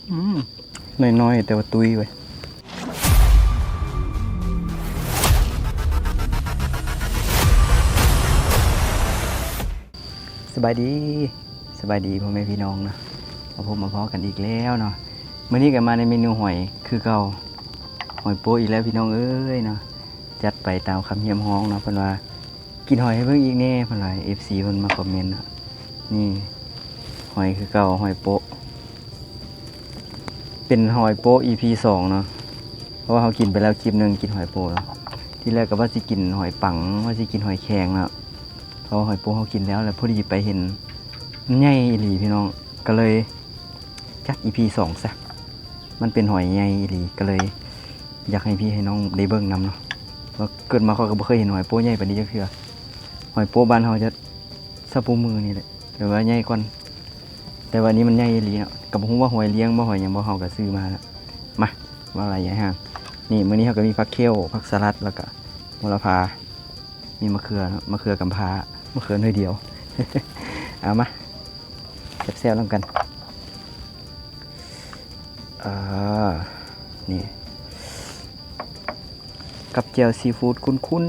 น้อยๆแต่ว่าตุยไว้สบายดีพ่อแม่พี่น้องนะมาพบมาพอกันอีกแล้วเนาะมื้อนี้ก็มาในเมนูหอยคือเก่าหอยโป๊ะอีกแล้วพี่น้องเอ้ยเนาะจัดไปตามคำเฮียมฮ้องเนาะเพิ่นว่ากินหอยให้เบิ่งอีกแน่เพิ่นว่า FC เพิ่นมาคอมเมนต์นะนี่หอยคือเก่าหอยโป๊ะเป็นหอยโป๊ะ EP 2เนาะเพราะว่าเขากินไปแล้วคลิปนึงกินหอยโป๊ะเนาะที่แรกก็ว่าสิกินหอยปังว่าสิกินหอยแครงเนาะเพราะหอยโป๊ะเขากินแล้วพอดีไปเห็นใหญ่อีหลีพี่น้องก็เลยจัด EP 2ซะมันเป็นหอยใหญ่อีหลีก็เลยอยากให้พี่ให้น้องได้เบิ่งนำเนาะว่าเกิดมาเขาก็บ่เคยเห็นหอยโป๊ะใหญ่ปานนี้จักเทื่อหอยโป๊ะบ้านเฮาจะสับปูมือนี่แหละหรือว่าใหญ่กว่าแต่วันนี้มันใหญ่อีหลีเนาะก็บ่ฮู้ว่าหอยเลี้ยงบ่หอยหยังบ่เฮาก็ซื้อมาแล้วมาว่าอะไรใหญ่ห่างนี่มื้อนี้เฮาก็มีผักเขียวผักสลัดแล้วก็โหระพามีมะเขือเนาะมะเขือกำพร้ามะเขือน้อยเดียว เอามาแซ่บๆแล้วกันนี่กับแจ่วซีฟู้ดคุ้น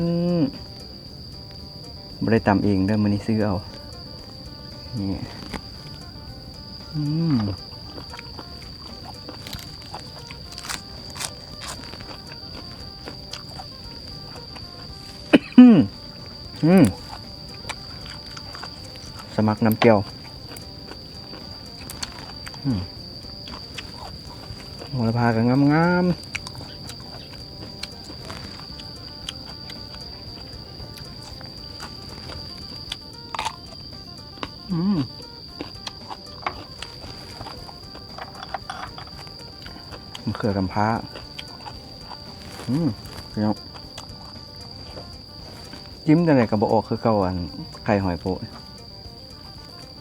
ๆบ่ได้ตำเองเด้อมื้อนี้ซื้อเอานี่สมัครน้ำแก้วโหระพาก็งามมะเขือกำพร้าพี่น้องจิ้มแต่ไหนกับบะออกคือเก่าอันไข่หอยโป๊ะ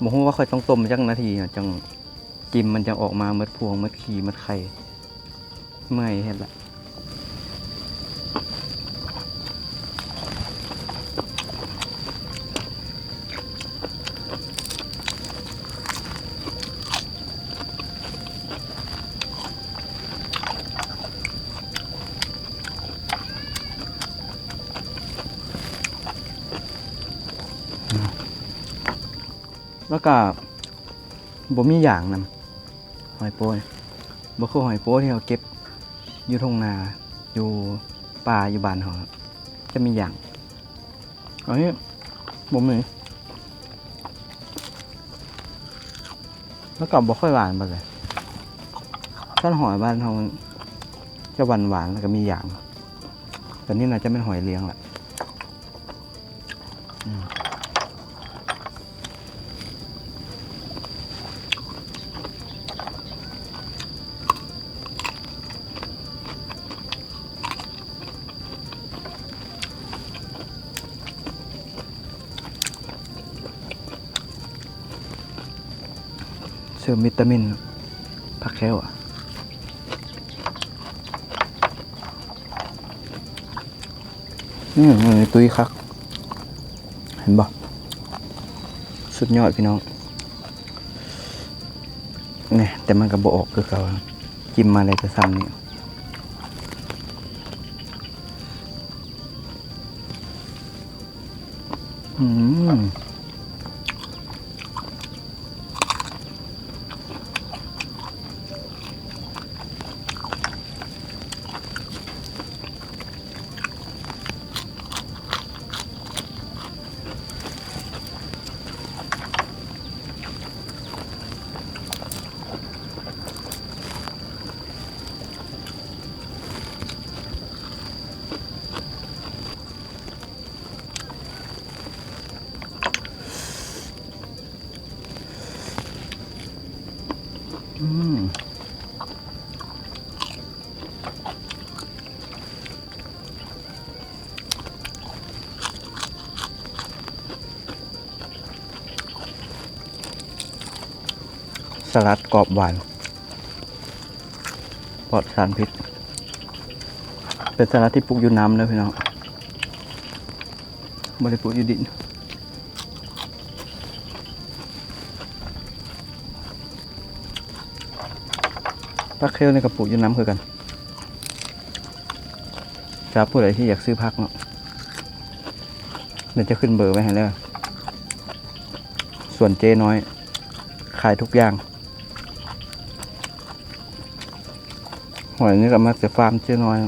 บอกว่าค่อยต้องต้มจังนาทีจังจิ้มมันจะออกมาเม็ดพวงเม็ดขี้เม็ดไข่เมื่อยเห็นละแล้วก็บ่มีอย่างนำหอยโป๊ะบ่คือหอยโป๊ะที่เราเก็บอยู่ทุ่งนาอยู่ป่าอยู่บ้านเขาจะมีอย่างอันนี้บ่มีแล้วก็บ่ค่อยหวานปานใดถ้าหอยบ้านเขาจะหวานแล้วก็มีอย่างแต่นี่น่าจะเป็นหอยเลี้ยงแหละเสริมวิตามินผักแค้วตุ้ยคักเห็นบ่สุดยอดพี่น้องเนี่ยแต่มันก็บ่ออกคือเขาจิ้มมาอะไรก็ซ้ำนี่สลัดกรอบหวานปลอดสารพิษเป็นสลัดที่ปลูกอยู่น้ำเลยพี่น้องไม่ได้ปลูกอยู่ดิน อ ผักเคลในกระปุกอยู่น้ำคือกันจ้าผู้ใดที่อยากซื้อผักเนาะเดี๋ยวจะขึ้นเบอร์ไว้ให้เลยส่วนเจ๊น้อยขายทุกอย่างหอยนี่ก็มาจากฟาร์มเจ๊น้อย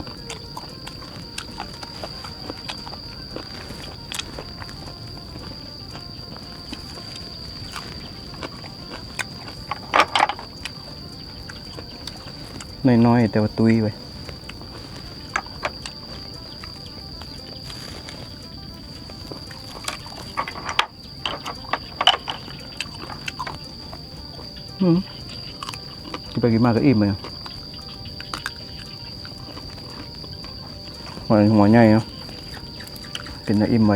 น้อยๆแต่ว่าตุยไปกินไปกินมาก็อิ่มเลยหัวใหญ่เนาะเป็นแต่อิ่มไว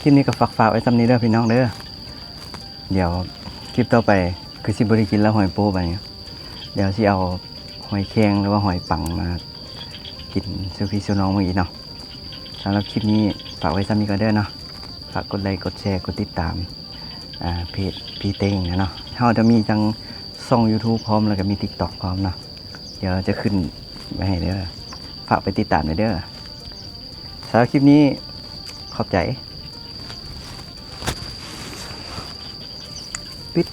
คลิปนี้ก็ฝากไว้สำนี้เด้อพี่น้องเด้อเดี๋ยวคลิปต่อไปคือสิบริกินแล้วหอยโป้ไปเนี่ยเดี๋ยวสิเอาหอยแครงหรือว่าหอยปังมากินซูพี่ซูน้องมืออีกเนาะสำหรับคลิปนี้ฝากไว้สำนี้ก็เด้อเนาะฝากกดไลค์กดแชร์กดติดตามเพจพี่เต้งนะเนาะเขาจะมีจังช่อง YouTube พร้อมแล้วก็มี TikTok พร้อมเนาะเดี๋ยวจะขึ้นไว้ให้เด้อฝากไปติดตามหน่อยเด้อสำหรับคลิปนี้ขอบใจปิด